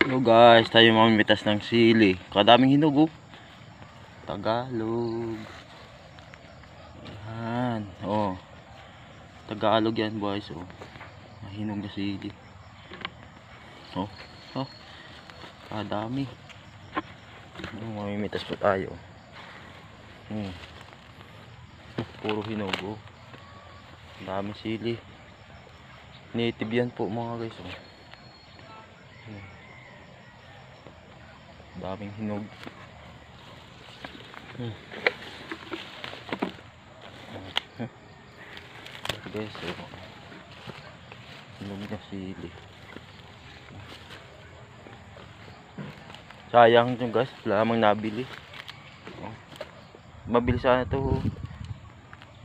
Hello guys, tayo mamimitas ng sili. Kadaming hinog oh. Tagalog. Yan. Oh. Tagalog yan boys oh. Hinog na sili. Oh. Oh. Kadami. Mamimitas po tayo. Puro hinog oh. Dami sili. Native yan po mga guys oh. Daming hinog. Guys, oh. Hinog na sili. Sayang ito guys, wala namang nabili. Oh. Mabili sana ito.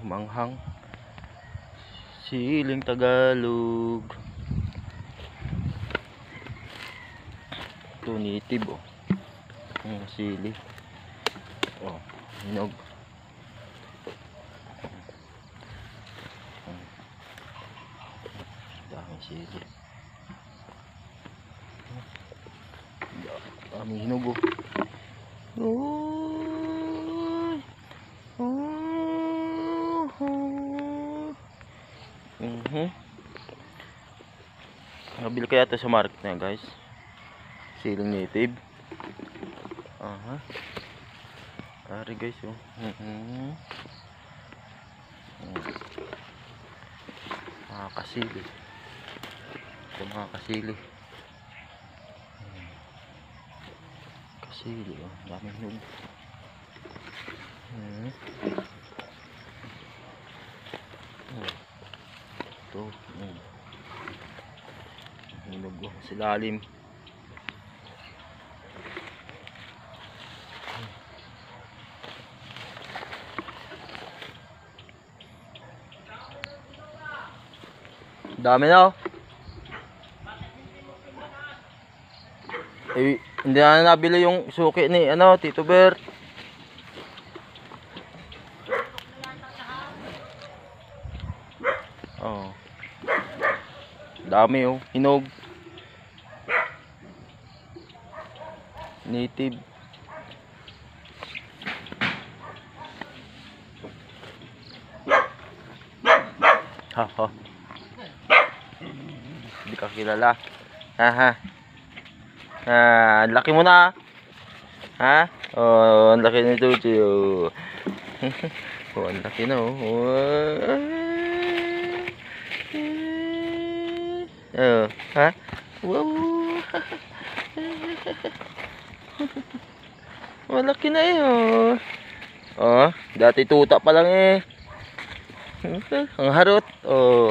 Manghang. Siling Tagalog. Ito native oh. Sili. Oh, hinog. Daming sili. Daming hinog oh. Nabili kaya ito sa market na guys. Siling native. Ari guys oh. Mga kasili. Ito mga kasili. Kasili oh. Daming hinog. Ito. Hinog oh. Silalim. Dami na oh. Eh, hindi na nabili yung suki ni ano, Tito Bert. Oh. Dami oh, hinog. Native. Ha. Hindi ka kilala. Ha. Laki mo na. Ha? Oh, ang laki nito, tiyo. Oh, ang laki na oh. Oh, ha? Wow. Malaki na eh oh. Oh, dati tuta pa lang eh. Ang harot. Oh.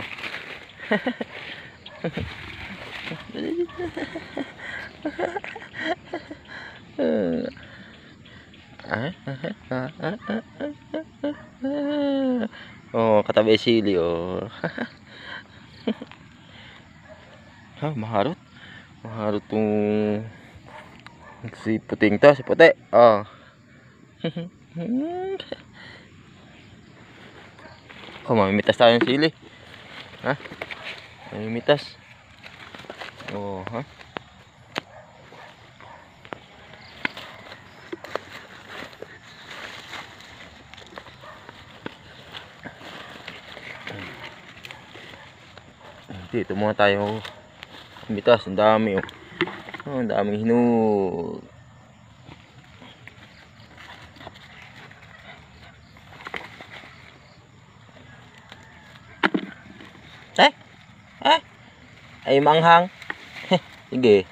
Oh, katabi sili oh. Ha, maharot. Maharot tong si puting to, si puti. Oh. Oh, mamimitas tayo ng sili. Ha? Mamimitas. Oh, ha? Dito muna tayo mamimitas. Ang dami oh. Oh, ang daming hinog. Ay manghang. Sige.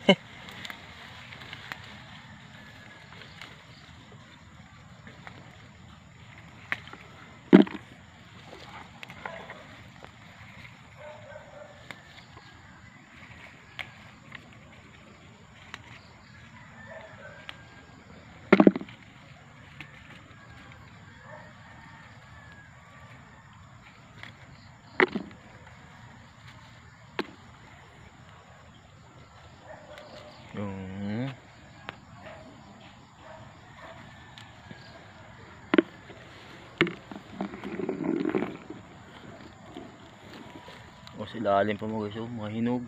O, sa ilalim pa mga guys, oh, mga hinog.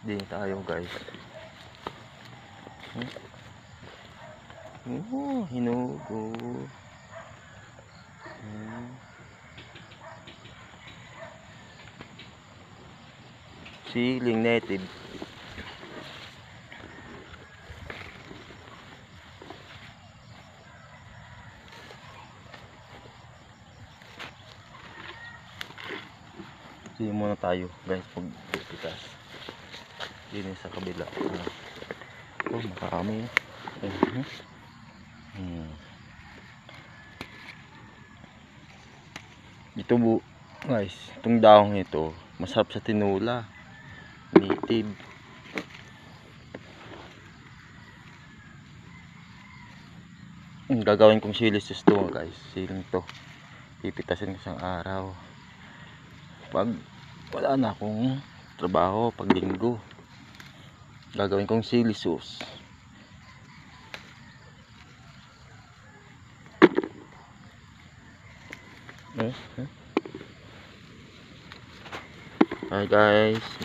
din tayo guys. Hinugo. Siling native. Hindi muna tayo guys pagpitas. Dito sa kabila. Oh, marami. Ito guys, itong dahong ito masarap sa tinula. Native. Gagawin kong sili sauce to guys. Siling to. Pipitasin ko isang araw. Pag wala na akong trabaho pag linggo, gagawin kong sili sauce. Hi guys.